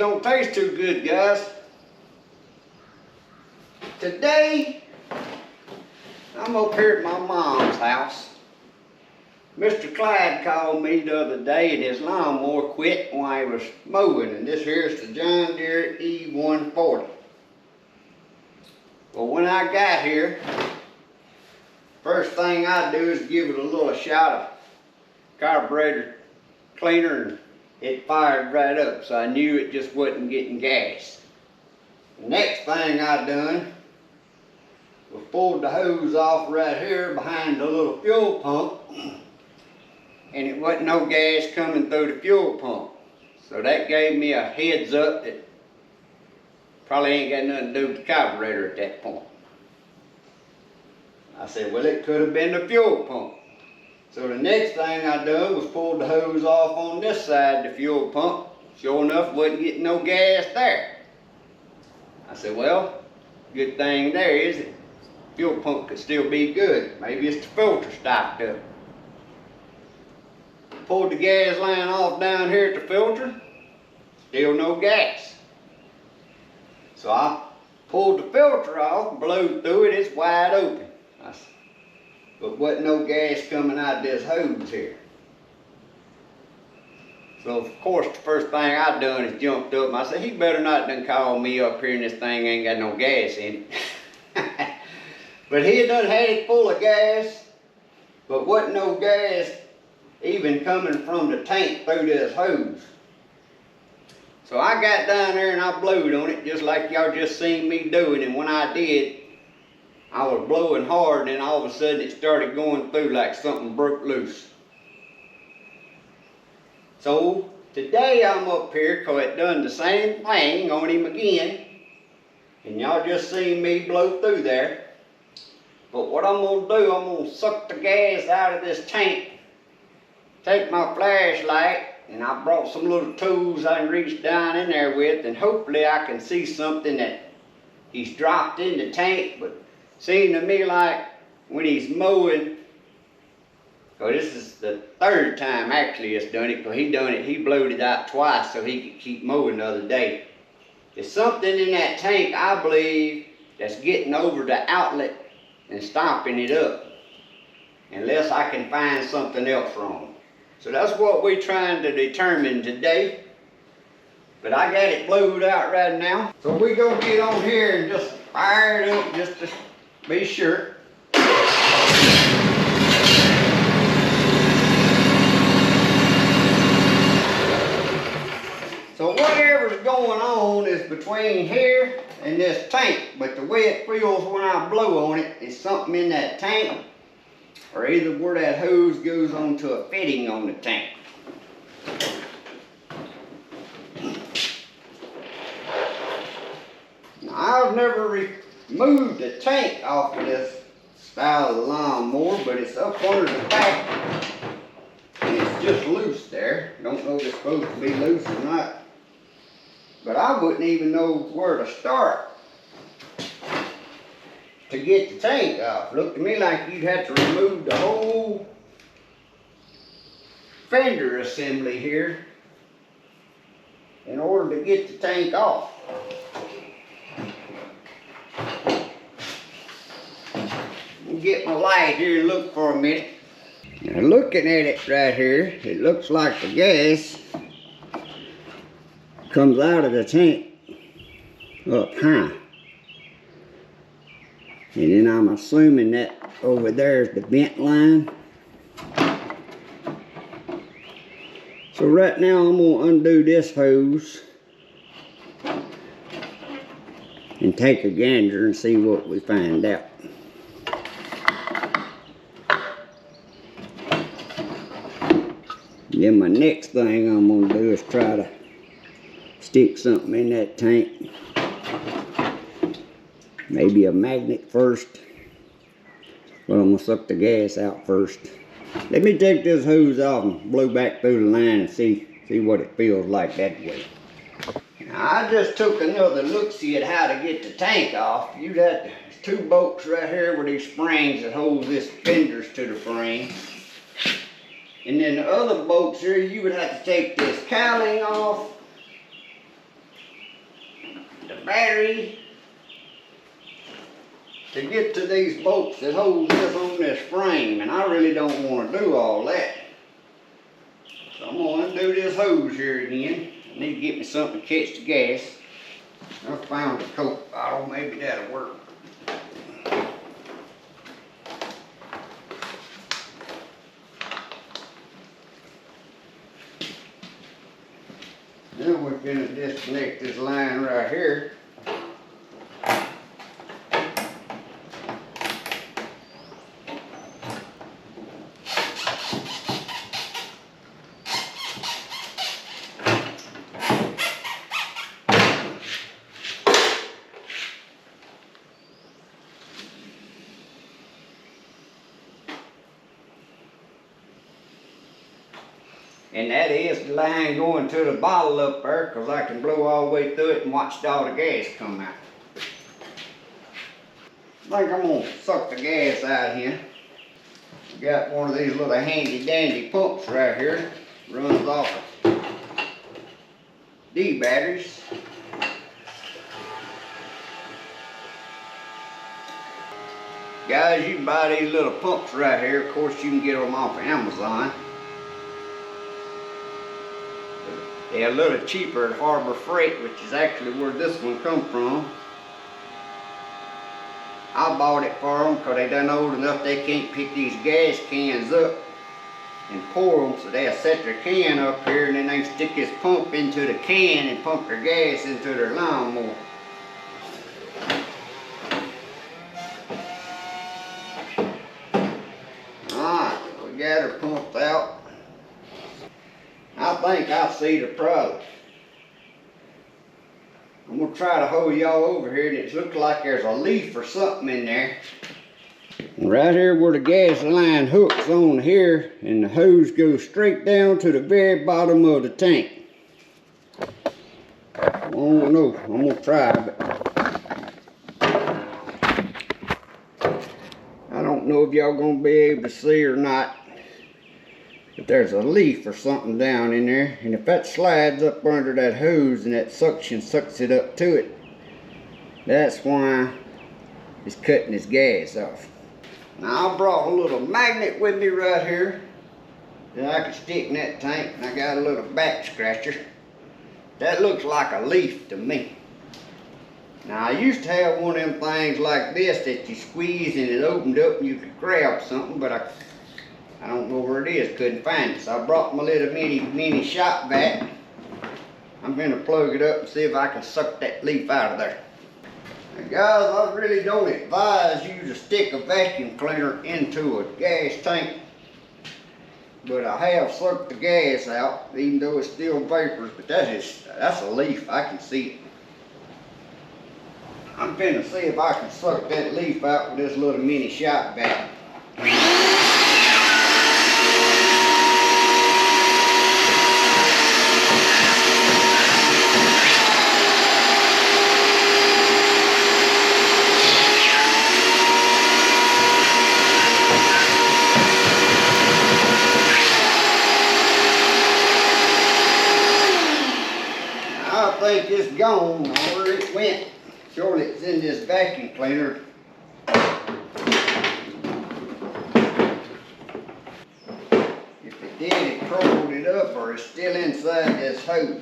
don't taste too good, guys. Today, I'm up here at my mom's house. Mr. Clyde called me the other day and his lawnmower quit while he was mowing, and this here is the John Deere E140. Well, when I got here, first thing I do is give it a little shot of carburetor cleaner, and it fired right up, so I knew it just wasn't getting gas. The next thing I done was pulled the hose off right here behind the little fuel pump, and it wasn't no gas coming through the fuel pump. So that gave me a heads up that probably ain't got nothing to do with the carburetor at that point. I said, well, it could have been the fuel pump. So the next thing I done was pull the hose off on this side of the fuel pump. Sure enough, wasn't getting no gas there. I said, well, good thing there is that the fuel pump could still be good. Maybe it's the filter stopped up. Pulled the gas line off down here at the filter, still no gas. So I pulled the filter off, blew through it, it's wide open. But wasn't no gas coming out of this hose here. So of course the first thing I done is jumped up and I said, he better not done call me up here and this thing ain't got no gas in it. But he done had it full of gas, but wasn't no gas even coming from the tank through this hose. So I got down there and I blowed on it just like y'all just seen me doing, and when I did, I was blowing hard, and then all of a sudden it started going through like something broke loose. So today I'm up here because it done the same thing on him again, and y'all just seen me blow through there. But what I'm going to do, I'm going to suck the gas out of this tank, take my flashlight, and I brought some little tools I can reach down in there with, and hopefully I can see something that he's dropped in the tank. But seemed to me like when he's mowing, because this is the third time actually it's done it, because he blowed it out twice so he could keep mowing the other day. There's something in that tank, I believe, that's getting over the outlet and stopping it up, unless I can find something else wrong. So that's what we're trying to determine today. But I got it blowed out right now. So we're going to get on here and just fire it up just to be sure. So whatever's going on is between here and this tank, but the way it feels when I blow on it is something in that tank, or either where that hose goes onto a fitting on the tank. Now, I've never removed the tank off of this style of lawnmower, but it's up under the back and it's just loose there. Don't know if it's supposed to be loose or not, but I wouldn't even know where to start to get the tank off. Looked to me like you'd have to remove the whole fender assembly here in order to get the tank off. I'll get my light here and look for a minute. Now looking at it right here, it looks like the gas comes out of the tank up high. And then I'm assuming that over there is the vent line. So right now I'm going to undo this hose and take a gander and see what we find out. Then my next thing I'm going to do is try to stick something in that tank. Maybe a magnet first. But I'm going to suck the gas out first. Let me take this hose off and blow back through the line and see what it feels like that way. Now, I just took another look-see at how to get the tank off. There's two bolts right here with these springs that hold this fenders to the frame. And then the other bolts here, you would have to take this cowling off battery to get to these bolts that hold this on this frame, and I really don't want to do all that. So I'm going to undo this hose here again. I need to get me something to catch the gas. I found a coke bottle, maybe that'll work. Then we're going to disconnect this line right here. And that is the line going to the bottle up there, because I can blow all the way through it and watch all the gas come out. I think I'm going to suck the gas out here. Got one of these little handy dandy pumps right here. Runs off of D batteries. Guys, you can buy these little pumps right here. Of course, you can get them off of Amazon. They're a little cheaper at Harbor Freight, which is actually where this one come from. I bought it for them because they done old enough they can't pick these gas cans up and pour them, so they'll set their can up here and then they stick this pump into the can and pump their gas into their lawnmower. Alright, we got her pumped out. I think I see the problem. I'm going to try to hold y'all over here, and it looks like there's a leaf or something in there. And right here where the gas line hooks on here, and the hose goes straight down to the very bottom of the tank. I don't know, I'm going to try, but I don't know if y'all going to be able to see or not. But there's a leaf or something down in there, and if that slides up under that hose and that suction sucks it up to it, that's why it's cutting this gas off. Now I brought a little magnet with me right here that I can stick in that tank, and I got a little back scratcher. That looks like a leaf to me. Now I used to have one of them things like this that you squeeze and it opened up and you could grab something, but I don't know where it is, couldn't find it. So I brought my little mini shop vac. I'm going to plug it up and see if I can suck that leaf out of there. Now guys, I really don't advise you to stick a vacuum cleaner into a gas tank. But I have sucked the gas out, even though it's still vapors, but that's a leaf, I can see it. I'm going to see if I can suck that leaf out with this little mini shop vac. I think it's gone, where it went. Surely it's in this vacuum cleaner. If it did, it crumbled it up, or it's still inside this hose.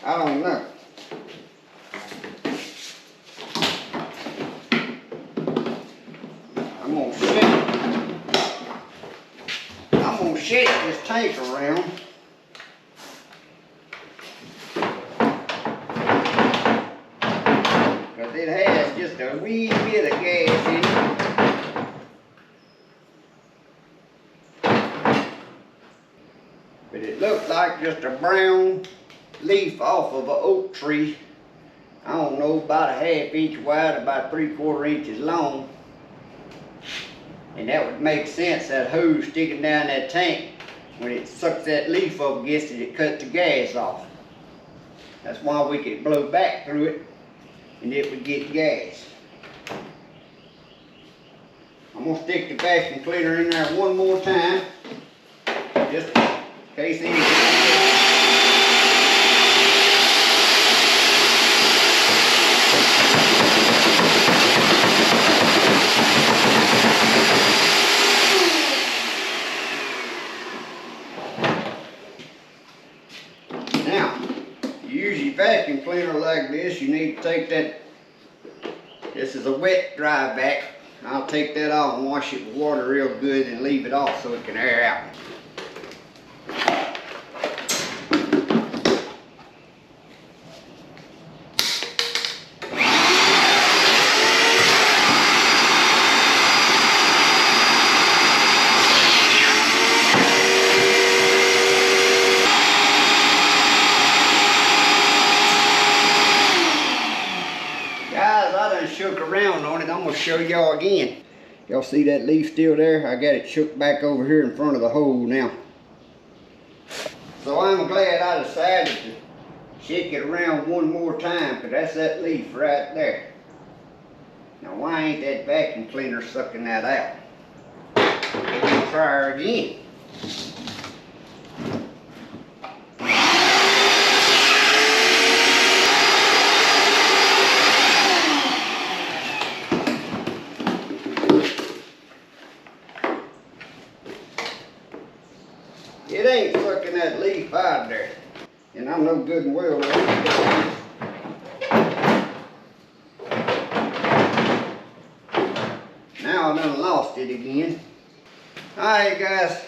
I don't know. I'm gonna shake this tank around. Because it has just a wee bit of gas in it. But it looks like just a brown leaf off of an oak tree. I don't know, about a ½ inch wide, about 3/4 inches long. And that would make sense, that hose sticking down that tank, when it sucks that leaf up against it, it cuts the gas off. That's why we could blow back through it and it would get gas. I'm gonna stick the vacuum cleaner in there one more time, just in case anything. Now, you use your vacuum cleaner like this, you need to take that, this is a wet dry vac. I'll take that off and wash it with water real good and leave it off so it can air out. Shook around on it. I'm gonna show y'all again. Y'all see that leaf still there? I got it shook back over here in front of the hole now. So I'm glad I decided to shake it around one more time, because that's that leaf right there. Now why ain't that vacuum cleaner sucking that out? We're gonna try her again. It ain't sucking that leaf out of there. And I'm no good and well. Now I done lost it again. Alright guys,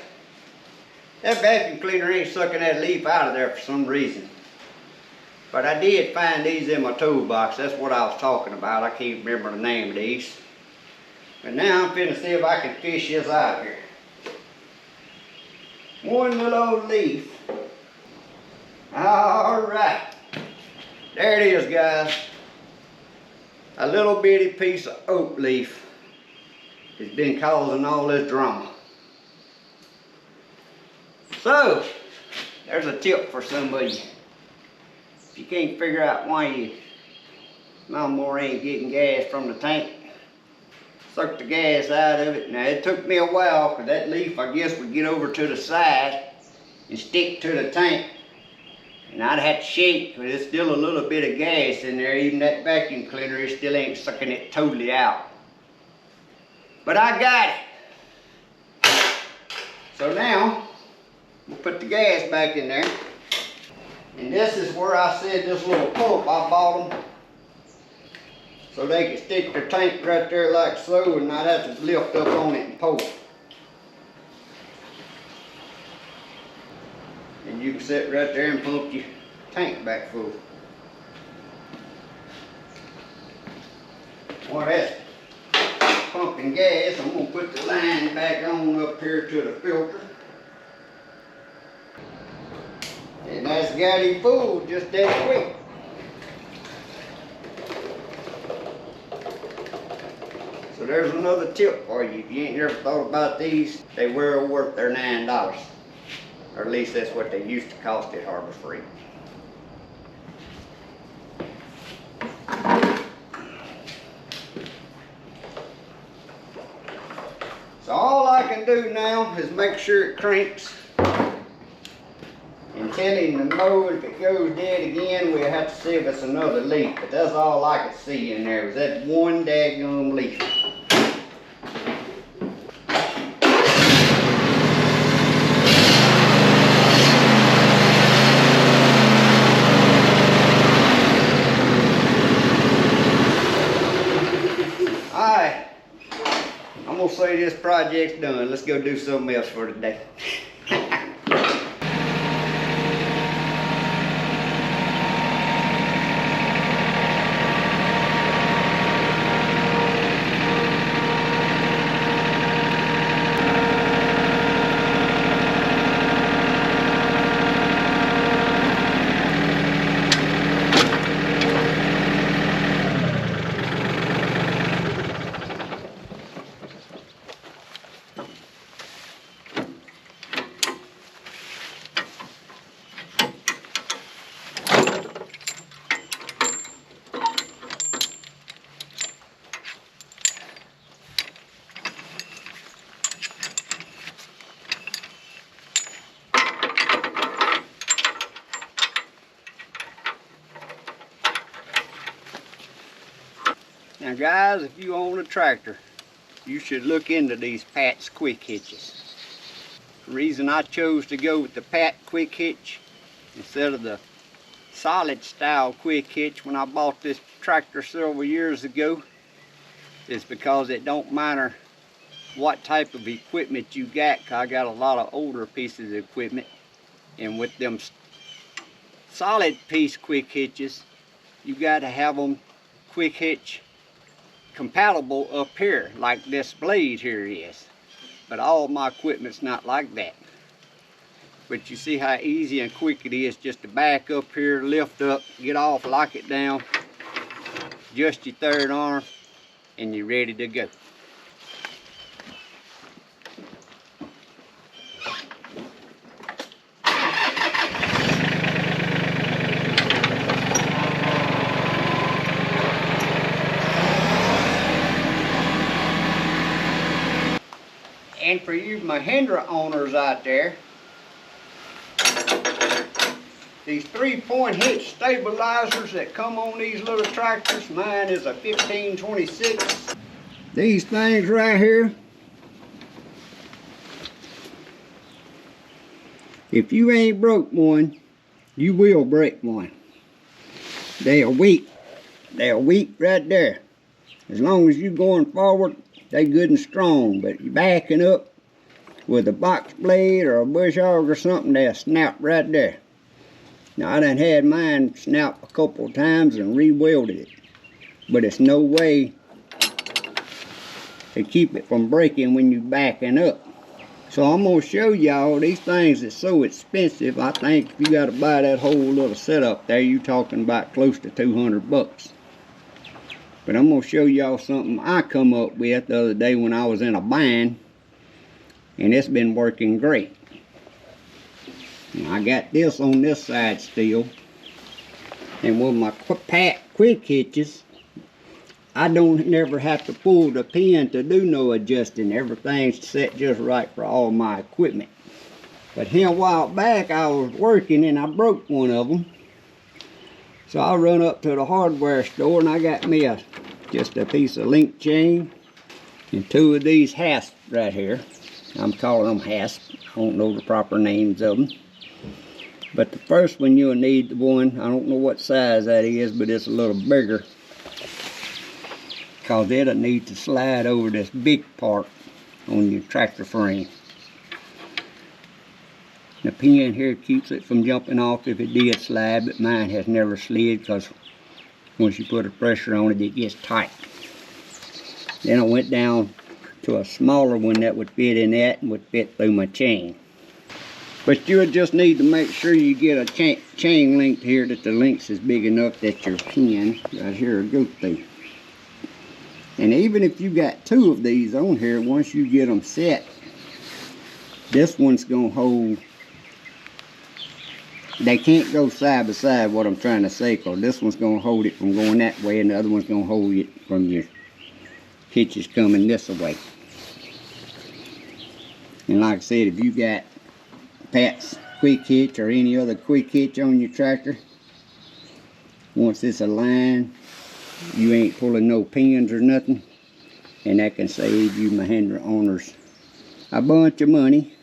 that vacuum cleaner ain't sucking that leaf out of there for some reason. But I did find these in my toolbox. That's what I was talking about. I can't remember the name of these. But now I'm finna see if I can fish this out of here. One little old leaf. Alright. There it is, guys. A little bitty piece of oak leaf has been causing all this drama. So, there's a tip for somebody. If you can't figure out why your lawnmower ain't getting gas from the tank, suck the gas out of it. Now it took me a while, because that leaf I guess would get over to the side and stick to the tank. And I'd have to shake, but there's still a little bit of gas in there. Even that vacuum cleaner, it still ain't sucking it totally out. But I got it. So now, we'll put the gas back in there. And this is where I said this little pump I bought them, so they can stick their tank right there like so and not have to lift up on it and pull. And you can sit right there and pump your tank back full. While that's pumping gas, I'm going to put the line back on up here to the filter. And that's got him full just that quick. So there's another tip for you. If you ain't ever thought about these, they were worth their $9. Or at least that's what they used to cost at Harbor Freight. So all I can do now is make sure it cranks and tell him to mow. If it goes dead again, we'll have to see if it's another leaf. But that's all I could see in there was that one daggum leaf. Alright, I'm gonna say this project's done. Let's go do something else for today. Now guys, if you own a tractor, you should look into these Pat'S Quick Hitches. The reason I chose to go with the Pat'S Quick Hitch instead of the solid style quick hitch when I bought this tractor several years ago is because it don't matter what type of equipment you got, 'cause I got a lot of older pieces of equipment, and with them solid piece quick hitches you got to have them quick hitch compatible up here like this blade here is, but all my equipment's not like that. But you see how easy and quick it is just to back up here, lift up, get off, lock it down, adjust your third arm, and you're ready to go. And for you Mahindra owners out there, these 3 Point Hitch Stabilizers that come on these little tractors, mine is a 1526. These things right here, if you ain't broke one, you will break one. They are weak. They are weak right there. As long as you're going forward, they good and strong, but you're backing up with a box blade or a bush hog or something, they'll snap right there. Now I done had mine snap a couple of times and re-welded it, but it's no way to keep it from breaking when you're backing up. So I'm gonna show y'all these things that's so expensive. I think if you gotta buy that whole little setup there, you talking about close to 200 bucks. But I'm gonna show y'all something I come up with the other day when I was in a bind, and it's been working great. Now, I got this on this side still, and with my Pat'S Quick Hitches, I don't never have to pull the pin to do no adjusting. Everything's set just right for all my equipment. But here a while back I was working and I broke one of them. So I run up to the hardware store and I got me just a piece of link chain and 2 of these hasps right here. I'm calling them hasps. I don't know the proper names of them. But the first one you'll need the one, I don't know what size that is, but it's a little bigger, because it'll need to slide over this big part on your tractor frame. The pin here keeps it from jumping off if it did slide, but mine has never slid because once you put a pressure on it, it gets tight. Then I went down to a smaller one that would fit in that and would fit through my chain. But you'll just need to make sure you get a chain link here, that the links is big enough that your pin right here will go through. And even if you got 2 of these on here, once you get them set, this one's gonna hold. They can't go side by side, what I'm trying to say, because this one's gonna hold it from going that way and the other one's gonna hold it from your hitches coming this way. And like I said, if you got Pat'S Quick Hitch or any other quick hitch on your tractor, once it's aligned, you ain't pulling no pins or nothing, and that can save you Mahindra owners a bunch of money.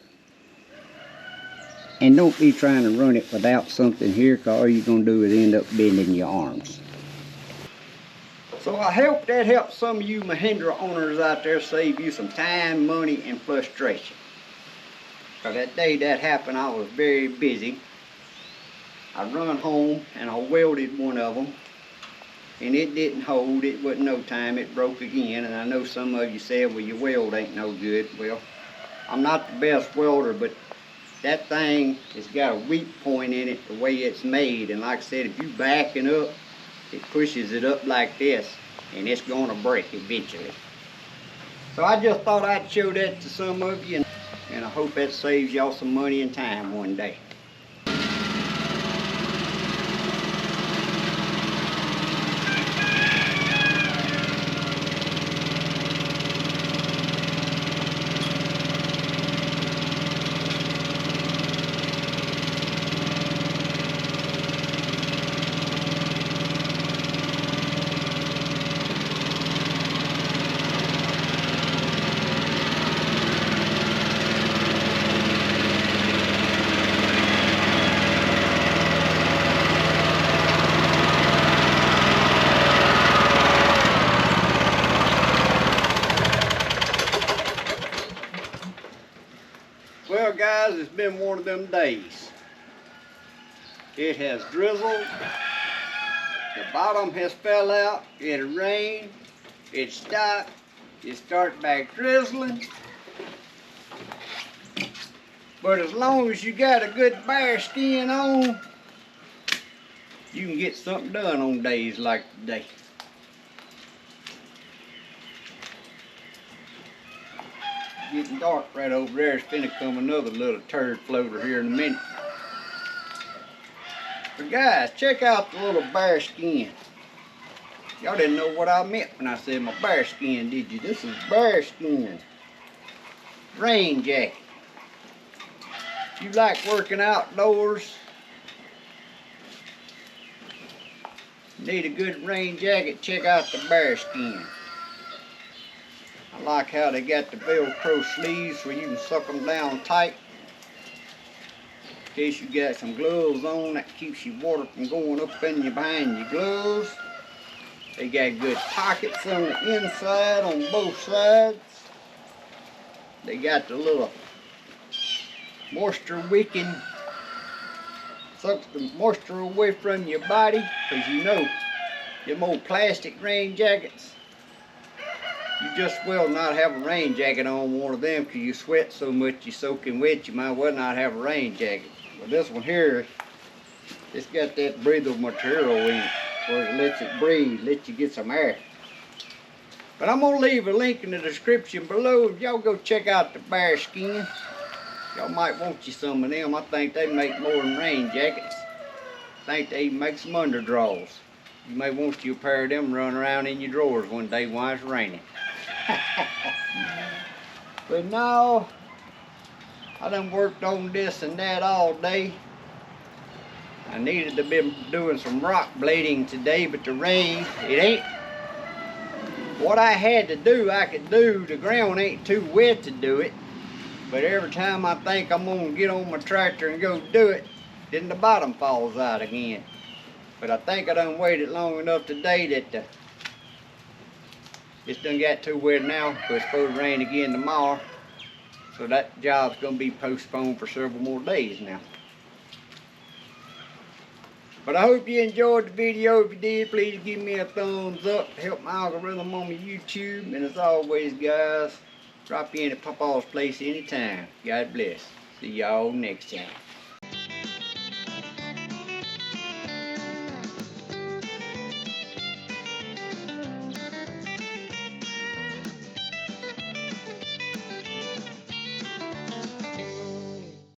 And don't be trying to run it without something here, because all you're going to do is end up bending your arms. So I hope that helps some of you Mahindra owners out there save you some time, money, and frustration. Because that day that happened, I was very busy. I run home and I welded one of them, and it didn't hold. It wasn't no time. It broke again. And I know some of you said, well, your weld ain't no good. Well, I'm not the best welder, but that thing has got a weak point in it the way it's made. And like I said, if you backing up, it pushes it up like this, and it's going to break eventually. So I just thought I'd show that to some of you, and I hope that saves y'all some money and time one day. Well guys, it's been one of them days. It has drizzled, the bottom has fell out, it rained, it stopped, it started back drizzling. But as long as you got a good BaerSkin on, you can get something done on days like today. Getting dark right over there. It's finna come another little turd floater here in a minute. But guys, check out the little BaerSkin. Y'all didn't know what I meant when I said my BaerSkin, did you? This is BaerSkin rain jacket. If you like working outdoors, need a good rain jacket, check out the BaerSkin. I like how they got the Velcro sleeves where you can suck them down tight. In case you got some gloves on, that keeps your water from going up in you behind your gloves. They got good pockets on the inside on both sides. They got the little moisture wicking, sucks the moisture away from your body, because you know them old plastic rain jackets, you just will not have a rain jacket on one of them because you sweat so much you're soaking wet, you might well not have a rain jacket. But this one here, it's got that breathable material in it where it lets it breathe, lets you get some air. But I'm going to leave a link in the description below if y'all go check out the BaerSkin. Y'all might want you some of them. I think they make more than rain jackets. I think they even make some underdraws. You may want you a pair of them running around in your drawers one day while it's raining. But no, I done worked on this and that all day. I needed to be doing some rock blading today, but the rain, it ain't. What I had to do, I could do. The ground ain't too wet to do it. But every time I think I'm gonna get on my tractor and go do it, then the bottom falls out again. But I think I done waited long enough today that it's done got too wet now, so it's supposed to rain again tomorrow. So that job's gonna be postponed for several more days now. But I hope you enjoyed the video. If you did, please give me a thumbs up to help my algorithm on my YouTube. And as always, guys, drop in at Papaw's place anytime. God bless. See y'all next time.